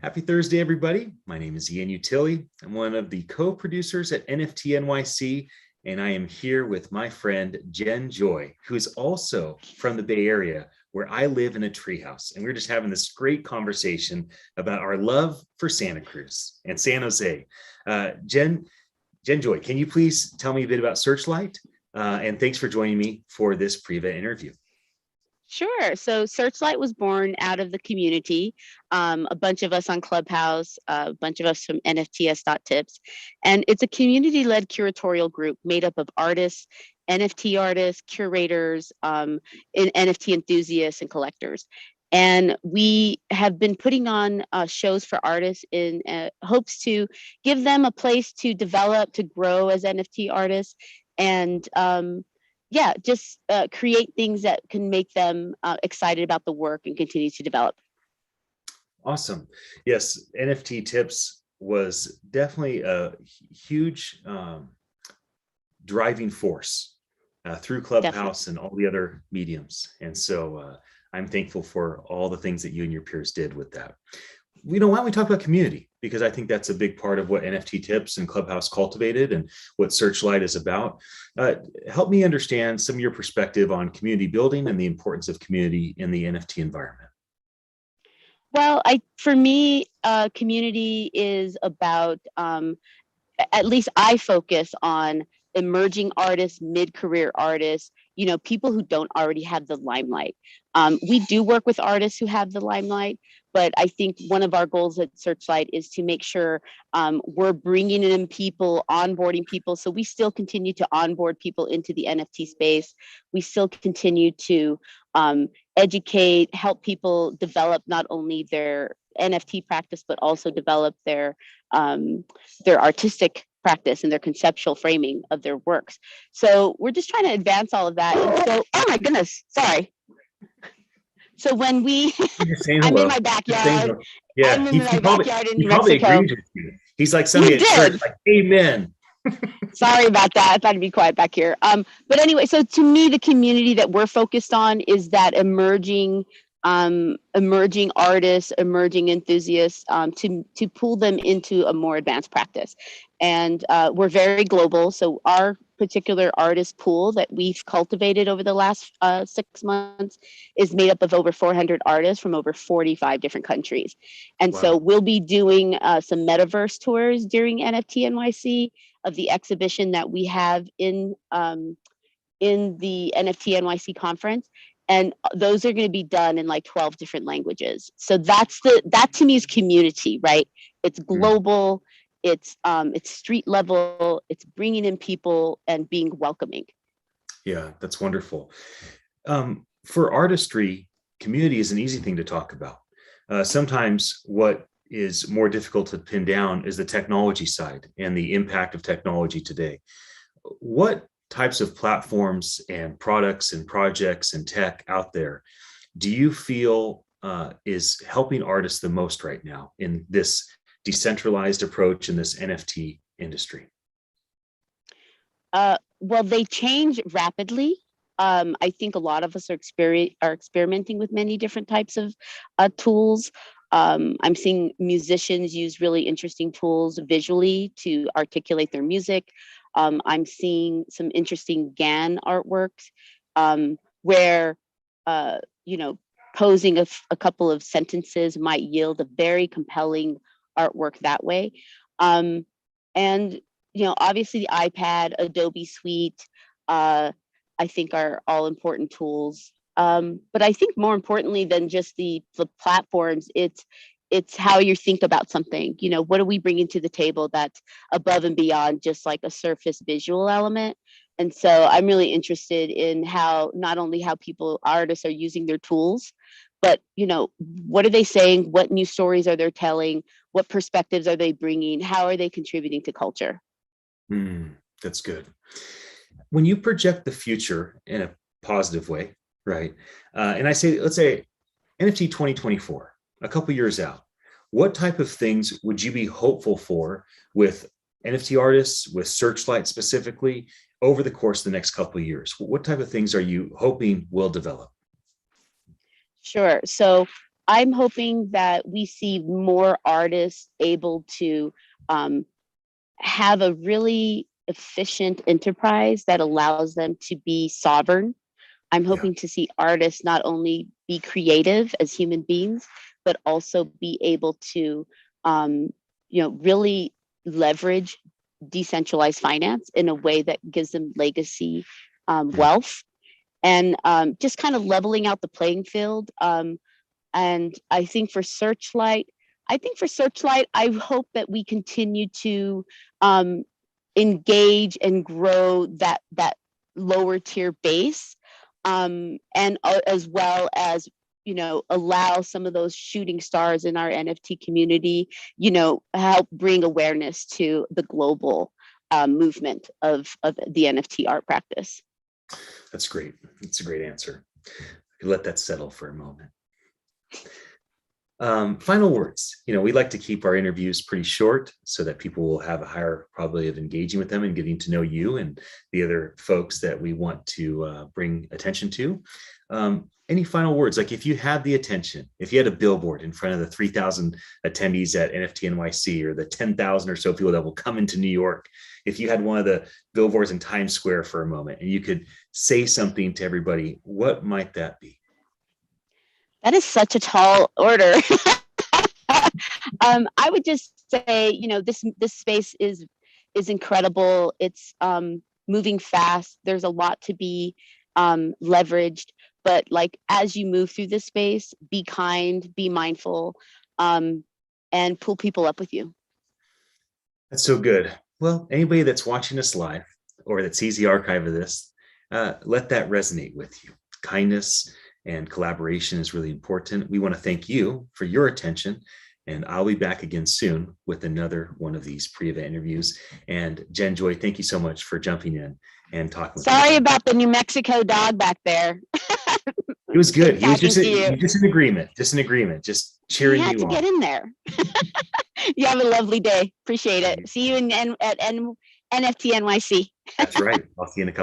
Happy Thursday, everybody. My name is Ian Utilli. I'm one of the co-producers at NFT NYC, and I am here with my friend, Jen Joy, who is also from the Bay Area, where I live in a treehouse. And we're just having this great conversation about our love for Santa Cruz and San Jose. Jen Joy, can you please tell me a bit about Searchlight? And thanks for joining me for this pre-event interview. Sure. So Searchlight was born out of the community. A bunch of us on Clubhouse, a bunch of us from NFTS.tips. And it's a community-led curatorial group made up of artists, NFT artists, curators, NFT enthusiasts, and collectors. And we have been putting on shows for artists in hopes to give them a place to develop, to grow as NFT artists. And just create things that can make them excited about the work and continue to develop. Awesome. Yes, NFT Tips was definitely a huge driving force through Clubhouse and all the other mediums. And so I'm thankful for all the things that you and your peers did with that. Why don't we talk about community? Because I think that's a big part of what NFT Tips and Clubhouse cultivated and what Searchlight is about. Help me understand some of your perspective on community building and the importance of community in the NFT environment. Well, for me, community is about, at least I focus on emerging artists, mid-career artists, people who don't already have the limelight. We do work with artists who have the limelight, but I think one of our goals at Searchlight is to make sure we're bringing in people, onboarding people. So we still continue to onboard people into the NFT space. We still continue to educate, help people develop not only their NFT practice, but also develop their artistic practice and their conceptual framing of their works. So we're just trying to advance all of that. And so, oh my goodness, sorry. So when I'm in my backyard. Yeah, I'm in my backyard in New Mexico. Agrees with you. He's like somebody at church, like, amen. Sorry about that. I thought I'd be quiet back here. But anyway, so to me, the community that we're focused on is that emerging artists, emerging enthusiasts, to pull them into a more advanced practice. And we're very global. So our particular artist pool that we've cultivated over the last 6 months is made up of over 400 artists from over 45 different countries. And so we'll be doing some metaverse tours during NFT NYC of the exhibition that we have in the NFT NYC conference. And those are going to be done in like 12 different languages. So that to me is community, right? It's global, it's street level, it's bringing in people and being welcoming. Yeah, that's wonderful. For artistry, community is an easy thing to talk about. Sometimes what is more difficult to pin down is the technology side and the impact of technology today. What types of platforms and products and projects and tech out there do you feel is helping artists the most right now in this decentralized approach in this NFT industry? Well, they change rapidly. I think a lot of us are experimenting with many different types of tools. I'm seeing musicians use really interesting tools visually to articulate their music. I'm seeing some interesting GAN artworks where, posing a couple of sentences might yield a very compelling artwork that way. And, obviously the iPad, Adobe Suite, I think are all important tools. But I think more importantly than just the platforms, it's how you think about something. What are we bringing to the table that's above and beyond just like a surface visual element? And so I'm really interested in how not only how artists are using their tools, but what are they saying? What new stories are they telling? What perspectives are they bringing? How are they contributing to culture? That's good. When you project the future in a positive way, right? And let's say NFT 2024, a couple years out, what type of things would you be hopeful for with NFT artists, with Searchlight specifically, over the course of the next couple of years? What type of things are you hoping will develop? Sure. So I'm hoping that we see more artists able to have a really efficient enterprise that allows them to be sovereign. I'm Yeah. hoping to see artists not only be creative as human beings, but also be able to, um, really leverage decentralized finance in a way that gives them legacy Mm. wealth, and just kind of leveling out the playing field. And I think for Searchlight, I hope that we continue to um, engage and grow that lower tier base, and as well as allow some of those shooting stars in our NFT community, help bring awareness to the global movement of the NFT art practice. That's great. That's a great answer. Let that settle for a moment. Final words. We like to keep our interviews pretty short so that people will have a higher probability of engaging with them and getting to know you and the other folks that we want to bring attention to. Any final words? Like if you had the attention, if you had a billboard in front of the 3,000 attendees at NFT NYC or the 10,000 or so people that will come into New York, if you had one of the billboards in Times Square for a moment and you could say something to everybody, what might that be? That is such a tall order. I would just say, this space is incredible. It's moving fast. There's a lot to be leveraged, but like as you move through this space, be kind, be mindful, and pull people up with you. That's so good. Well, anybody that's watching us live or that sees the archive of this, let that resonate with you. Kindness and collaboration is really important. We want to thank you for your attention, and I'll be back again soon with another one of these pre-event interviews. And Jen Joy, thank you so much for jumping in and talking with me. Sorry about the New Mexico dog back there. It was good. He was Talking to you. just an agreement, just cheering You had you to on. get in there. You have a lovely day. Appreciate it. See you at NFT NYC. That's right. I'll see you in a couple.